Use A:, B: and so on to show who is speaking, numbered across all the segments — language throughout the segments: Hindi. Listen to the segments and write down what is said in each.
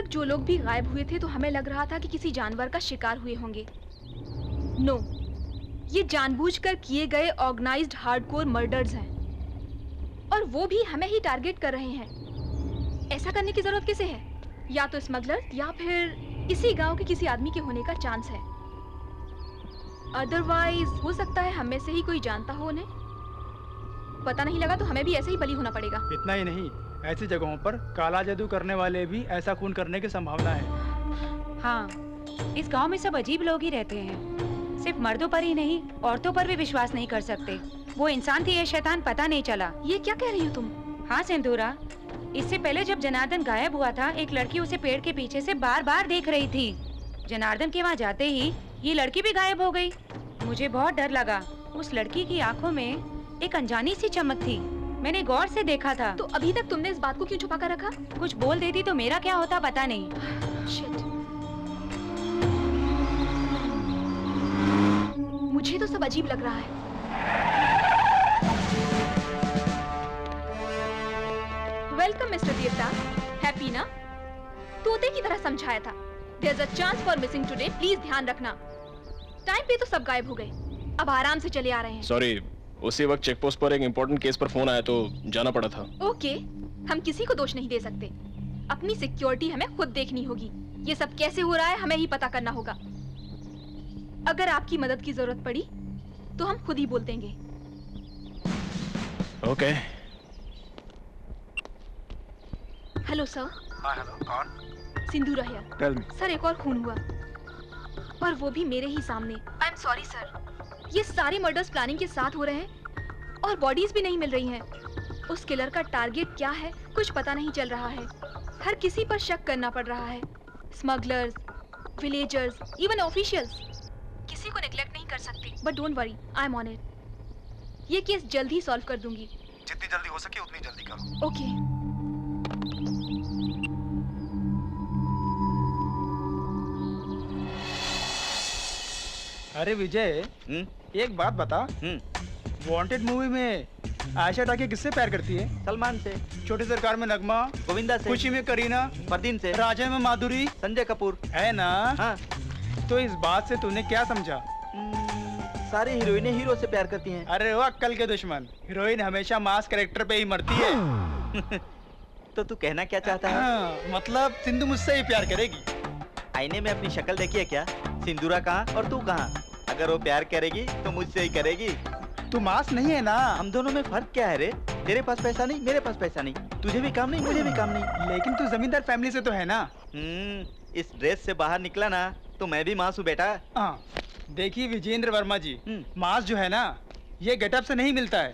A: तक जो लोग भी गायब हुए थे तो हमें लग रहा था कि किसी जानवर का शिकार हुए होंगे। नो, ये जानबूझकर किए गए ऑर्गेनाइज्ड हार्डकोर मर्डर्स हैं और वो भी हमें ही टारगेट कर रहे हैं। ऐसा करने की जरूरत किसे है? या तो स्मगलर या फिर इसी गांव के किसी आदमी के होने का चांस है। अदरवाइज हो सकता है हम में से ही कोई जानता हो उन्हें। पता नहीं लगा तो हमें भी ऐसे ही बली होना पड़ेगा।
B: इतना ही नहीं, ऐसी जगहों पर काला जादू करने वाले भी ऐसा खून करने की संभावना है।
C: हाँ, इस गांव में सब अजीब लोग ही रहते हैं। सिर्फ मर्दों पर ही नहीं, औरतों पर भी विश्वास नहीं कर सकते। वो इंसान थी या शैतान पता नहीं चला।
A: ये क्या कह रही हो तुम?
C: हाँ सिंदूरा, इससे पहले जब जनार्दन गायब हुआ था, एक लड़की उसे पेड़ के पीछे से बार बार देख रही थी। जनार्दन के वहाँ जाते ही ये लड़की भी गायब हो गई। मुझे बहुत डर लगा। उस लड़की की आंखों में एक अनजानी सी चमक थी। मैंने गौर से देखा था।
A: तो अभी तक तुमने इस बात को क्यों छुपा कर रखा?
C: कुछ बोल देती तो मेरा क्या होता पता नहीं।
A: शिट। मुझे तो सब अजीब लग रहा है। वेलकम मिस्टर देवता। हैप्पी ना? तोते की तरह समझाया था। There's a chance for missing today. Please ध्यान रखना। टाइम पे तो सब गायब हो गए। अब आराम से चले आ रहे हैं।
D: सॉरी, उसी वक्त चेक पोस्ट पर एक इम्पोर्टेंट केस पर फोन आया तो जाना पड़ा था।
A: ओके, हम किसी को दोष नहीं दे सकते। अपनी सिक्योरिटी हमें खुद देखनी होगी। ये सब कैसे हो रहा है हमें ही पता करना होगा। अगर आपकी मदद की जरूरत पड़ी तो हम खुद ही बोल देंगे।
D: ओके।
A: Hello sir.
B: हाँ हेलो, कौन?
A: सिंदूरा हियर।
B: Tell me.
A: सर एक और खून हुआ और वो भी मेरे ही सामने। I am sorry sir. ये सारे मर्डर्स प्लानिंग के साथ हो रहे हैं और बॉडीज भी नहीं मिल रही हैं। उस किलर का टारगेट क्या है कुछ पता नहीं चल रहा है। हर किसी पर शक करना पड़ रहा है। Smugglers, villagers, even officials. किसी को नेग्लेक्ट नहीं कर सकते। But don't worry, I am on it. ये केस जल्द ही सॉल्व कर दूंगी।
B: जितनी जल्दी हो सके उतनी जल्दी करो।
A: ओके।
B: अरे विजय, एक बात बता। वांटेड मूवी में आयशा टाकी किससे प्यार करती है?
E: सलमान से।
B: छोटी सरकार में नगमा,
E: गोविंदा से।
B: खुशी में करीना,
E: परदीन से।
B: राजा में माधुरी,
E: संजय कपूर
B: है ना?
E: हाँ।
B: तो इस बात से तूने क्या समझा?
E: सारी हीरोइनें हीरो से प्यार करती हैं।
B: अरे वो अक्कल के दुश्मन, हीरोइन हमेशा मास कैरेक्टर पे ही मरती है।
E: तो तू कहना क्या चाहता है?
B: हाँ, मतलब सिंधु मुझसे ही प्यार करेगी।
E: आईने में अपनी शक्ल देखी है क्या? सिंदूरा कहाँ और तू कहाँ? अगर वो प्यार करेगी तो मुझसे ही करेगी।
B: तू मास नहीं है ना?
E: हम दोनों में फर्क क्या है रे? तेरे पास पैसा नहीं, मेरे पास पैसा नहीं। तुझे भी काम नहीं, मुझे भी काम नहीं।
B: लेकिन तू जमींदार फैमिली से तो है ना?
E: इस ड्रेस से बाहर निकला ना तो मैं भी मास हूँ बेटा।
B: हाँ, देखिए विजेंद्र वर्मा जी, मास जो है ना ये गेटअप से नहीं मिलता है,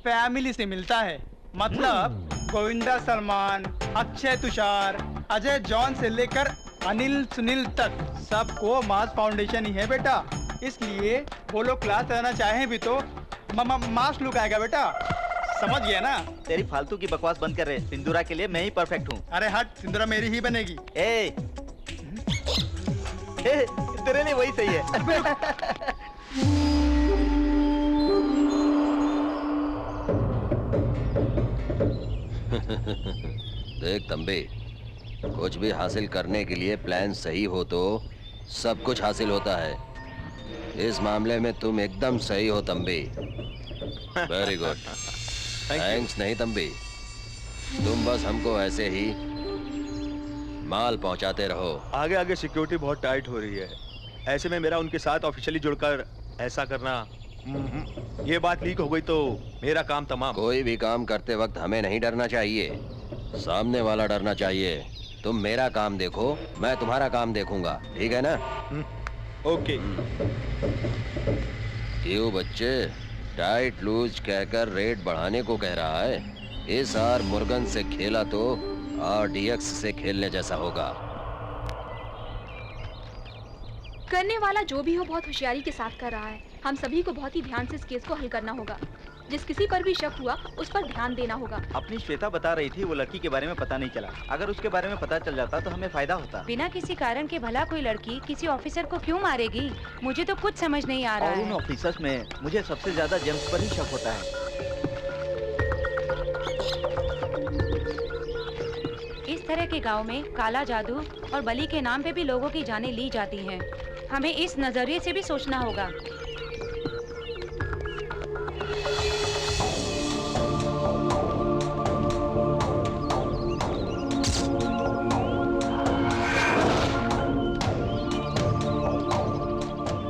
B: फैमिली से मिलता है। मतलब गोविंदा सलमान, अक्षय तुषार, अजय जॉन से लेकर अनिल सुनील तक सबको मास फाउंडेशन ही है बेटा। इसलिए वो लोग क्लास रहना चाहें भी तो मास लुक आएगा बेटा। समझ गया ना?
E: तेरी फालतू की बकवास बंद कर रहे। सिंदूरा के लिए मैं ही परफेक्ट हूँ।
B: अरे हट, सिंदूरा मेरी ही बनेगी।
E: तेरे लिए वही सही है।
F: देख तंबे, कुछ भी हासिल करने के लिए प्लान सही हो तो सब कुछ हासिल होता है। इस मामले में तुम एकदम सही हो तंबे। Very good. थैंक्स नहीं तंबे, तुम बस हमको ऐसे ही माल पहुंचाते रहो।
G: आगे आगे सिक्योरिटी बहुत टाइट हो रही है, ऐसे में मेरा उनके साथ ऑफिशियली जुड़कर ऐसा करना, ये बात लीक हो गई तो मेरा काम तमाम।
F: कोई भी काम करते वक्त हमें नहीं डरना चाहिए, सामने वाला डरना चाहिए। तुम मेरा काम देखो, मैं तुम्हारा काम देखूंगा, ठीक है ना?
G: ओके।
F: क्यों बच्चे, टाइट लूज कहकर रेट बढ़ाने को कह रहा है? इस आर मुर्गन से खेला तो RDX से खेलने जैसा होगा।
A: करने वाला जो भी हो बहुत होशियारी के साथ कर रहा है। हम सभी को बहुत ही ध्यान से इस केस को हल करना होगा। जिस किसी पर भी शक हुआ उस पर ध्यान देना होगा।
E: अपनी श्वेता बता रही थी वो लड़की के बारे में पता नहीं चला। अगर उसके बारे में पता चल जाता तो हमें फायदा होता।
C: बिना किसी कारण के भला कोई लड़की किसी ऑफिसर को क्यों मारेगी? मुझे तो कुछ समझ नहीं आ रहा
E: और
C: है।
E: उन ऑफिसर्स में मुझे सबसे ज्यादा जेम्स पर ही शक होता है।
C: तरह के गांव में काला जादू और बलि के नाम पे भी लोगों की जानें ली जाती हैं। हमें इस नजरिए से भी सोचना होगा।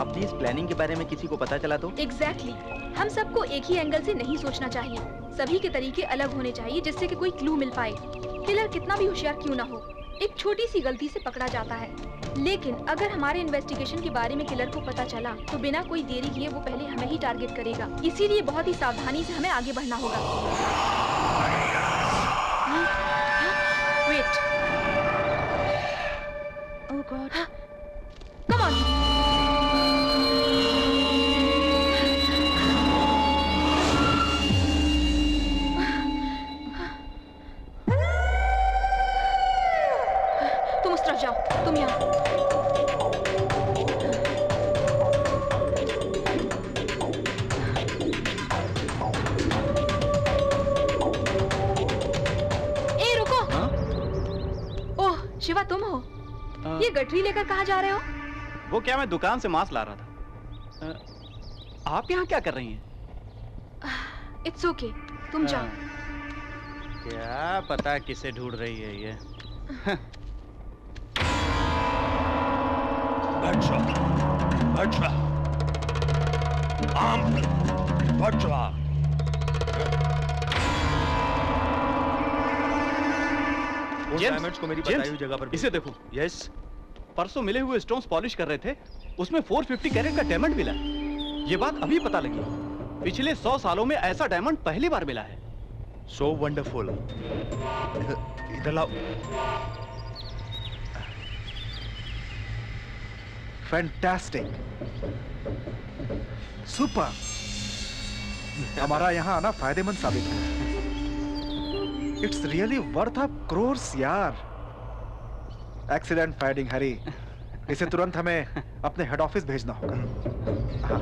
E: अपनी इस प्लानिंग के बारे में किसी को पता चला तो?
A: एग्जैक्टली हम सबको एक ही एंगल से नहीं सोचना चाहिए। सभी के तरीके अलग होने चाहिए जिससे कि कोई क्लू मिल पाए। किलर कितना भी होशियार क्यों ना हो, एक छोटी सी गलती से पकड़ा जाता है। लेकिन अगर हमारे इन्वेस्टिगेशन के बारे में किलर को पता चला तो बिना कोई देरी किए वो पहले हमें ही टारगेट करेगा। इसीलिए बहुत ही सावधानी से हमें आगे बढ़ना होगा। Wait,
C: oh god,
A: come on. तुम उस तरफ जाओ, तुम यहाँ। ए रुको। ओह शिवा, तुम हो? ये गठरी लेकर कहाँ जा रहे हो?
H: वो क्या, मैं दुकान से मांस ला रहा था। आप यहाँ क्या कर रही हैं?
A: इट्स ओके, तुम जाओ।
H: क्या पता किसे ढूंढ रही है ये।
G: डायमंड्स को मेरी बताई हुई जगह पर
H: इसे देखो।
G: यस,
H: परसों मिले हुए स्टोन्स पॉलिश कर रहे थे, उसमें 450 कैरेट का डायमंड मिला। ये बात अभी पता लगी। पिछले 100 सालों में ऐसा डायमंड पहली बार मिला है।
G: So wonderful. इधर लाओ।
I: Fantastic, super. हमारा यहाँ आना फायदेमंद साबित हुआ। इट्स रियली वर्थ अ क्रोर्स यार। एक्सीडेंट फाइंडिंग हरी, इसे तुरंत हमें अपने हेड ऑफिस भेजना होगा। हाँ।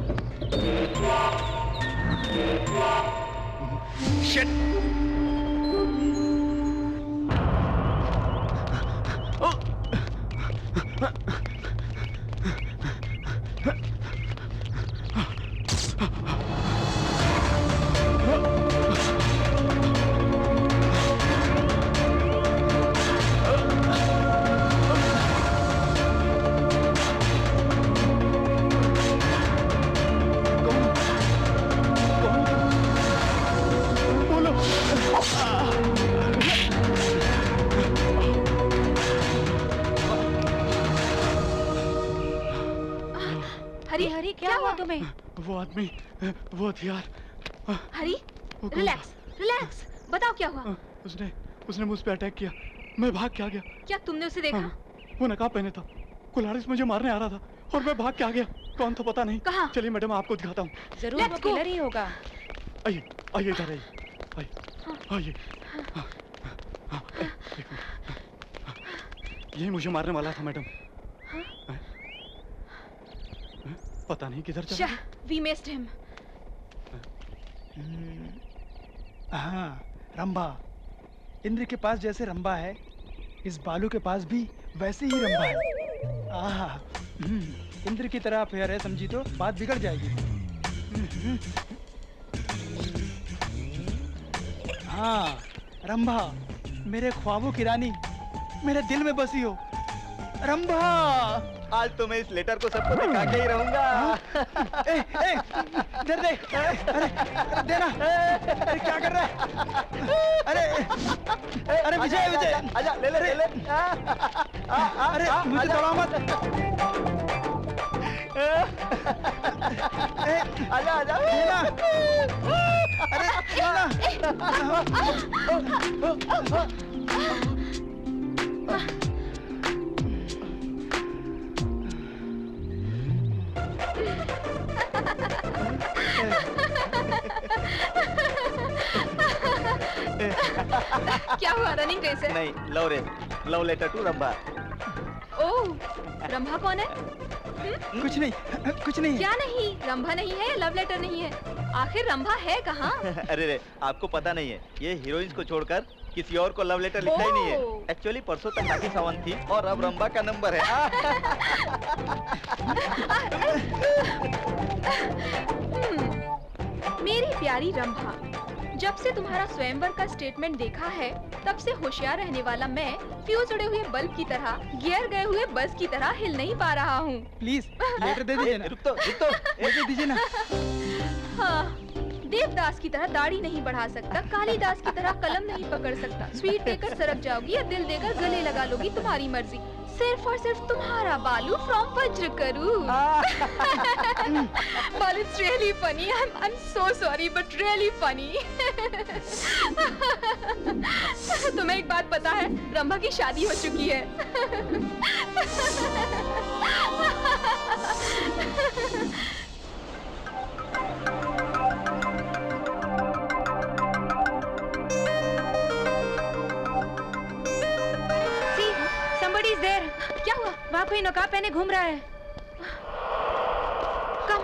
I: शिट।
A: हरी क्या हुआ तुम्हें?
H: वो आदमी, वो हथियार।
A: हरी रिलैक्स रिलैक्स, बताओ क्या हुआ?
H: उसने मुझ पे अटैक किया। मैं भाग के आ गया।
A: क्या तुमने उसे देखा?
H: वो नकाब पहने था, कुल्हाड़ी से मुझे मारने आ रहा था और मैं भाग के आ गया। कौन था पता नहीं।
A: कहाँ?
H: चलिए मैडम, आपको दिखाता हूँ।
C: जरूर वो किलर ही होगा।
H: आइए आइए, इधर आइए, आइए। यही मुझे मारने वाला था मैडम। पता नहीं किधर चला।
A: We missed him.
B: हाँ, रंभा। इंद्र के पास जैसे रंभा है, इस बालू के पास भी वैसे ही रंभा है। आहा, इंद्र की तरह फेयर है, समझी तो बात बिगड़ जाएगी। हाँ, रंभा, मेरे ख्वाबों की रानी, मेरे दिल में बसी हो। रंभा,
E: आज तो मैं इस लेटर को सबको दिखा के ही रहूंगा।
B: इधर देख। अरे देना। अरे क्या कर रहा है? अरे विजय विजय,
E: आजा, ले ले ले ले।
B: अरे मुझे दबा मत।
E: आजा आजा।
B: देना। अरे
A: क्या हुआ? रनिंग रेस है?
E: नहीं, love race, love letter to Rambha.
A: Oh, Rambha कौन है?
B: कुछ नहीं, कुछ नहीं।
A: क्या नहीं? रंभा नहीं है, लव लेटर नहीं है, आखिर रंभा है कहाँ?
E: अरे रे, आपको पता नहीं है, ये हीरोइंस को छोड़कर किसी और को लव लेटर लिखा ही नहीं है।
A: ओह।
E: एक्चुअली परसों तक राखी सावंत थी और अब रंबा का नंबर है।
A: मेरी प्यारी रंभा, जब से तुम्हारा स्वयंवर का स्टेटमेंट देखा है, तब से होशियार रहने वाला मैं फ्यूज उड़े हुए बल्ब की तरह, गियर गए हुए बस की तरह हिल नहीं पा रहा हूँ।
B: प्लीज लेटर दे दीजिए ना।
E: रुक तो
B: लेटर दीजिए ना।
A: हाँ, देवदास की तरह दाढ़ी नहीं बढ़ा सकता, कालिदास की तरह कलम नहीं पकड़ सकता, स्वीट देकर सरक जाओगी या दिल देकर गले लगा लोगी, तुम्हारी मर्जी। सिर्फ और सिर्फ तुम्हारा बालू फ्रॉम वज्र करूं। बालू, it's really funny. I'm so sorry, but really funny. तुम्हें एक बात पता है, रंभा की शादी हो चुकी है।
C: See, somebody is there.
A: क्या हुआ?
C: वहाँ कोई नकाब पहने घूम रहा है।
A: कम।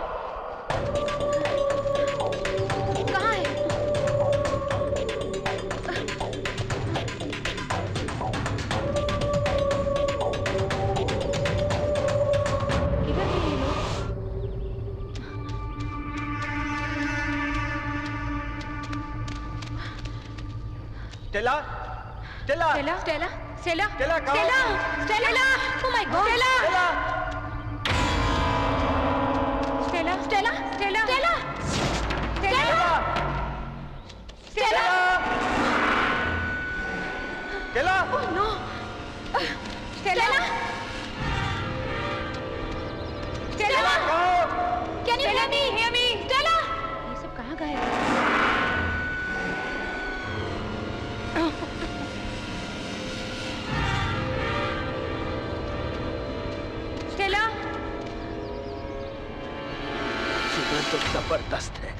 A: कहाँ है?
C: किधर गए ये लोग?
E: Stella, Stella,
C: Stella, Stella, Stella,
E: Stella, कहाँ
C: स्टेला,
E: हो?
C: Stella, oh my God, Stella,
E: Stella,
C: Stella, Stella, Stella, Stella, Stella,
E: Stella,
A: Oh no!
C: Stella, Stella,
A: Can you hear me?
C: hear me, Stella. ये सब कहाँ गायब है? स्टेला,
G: सुगंध तो जबरदस्त है।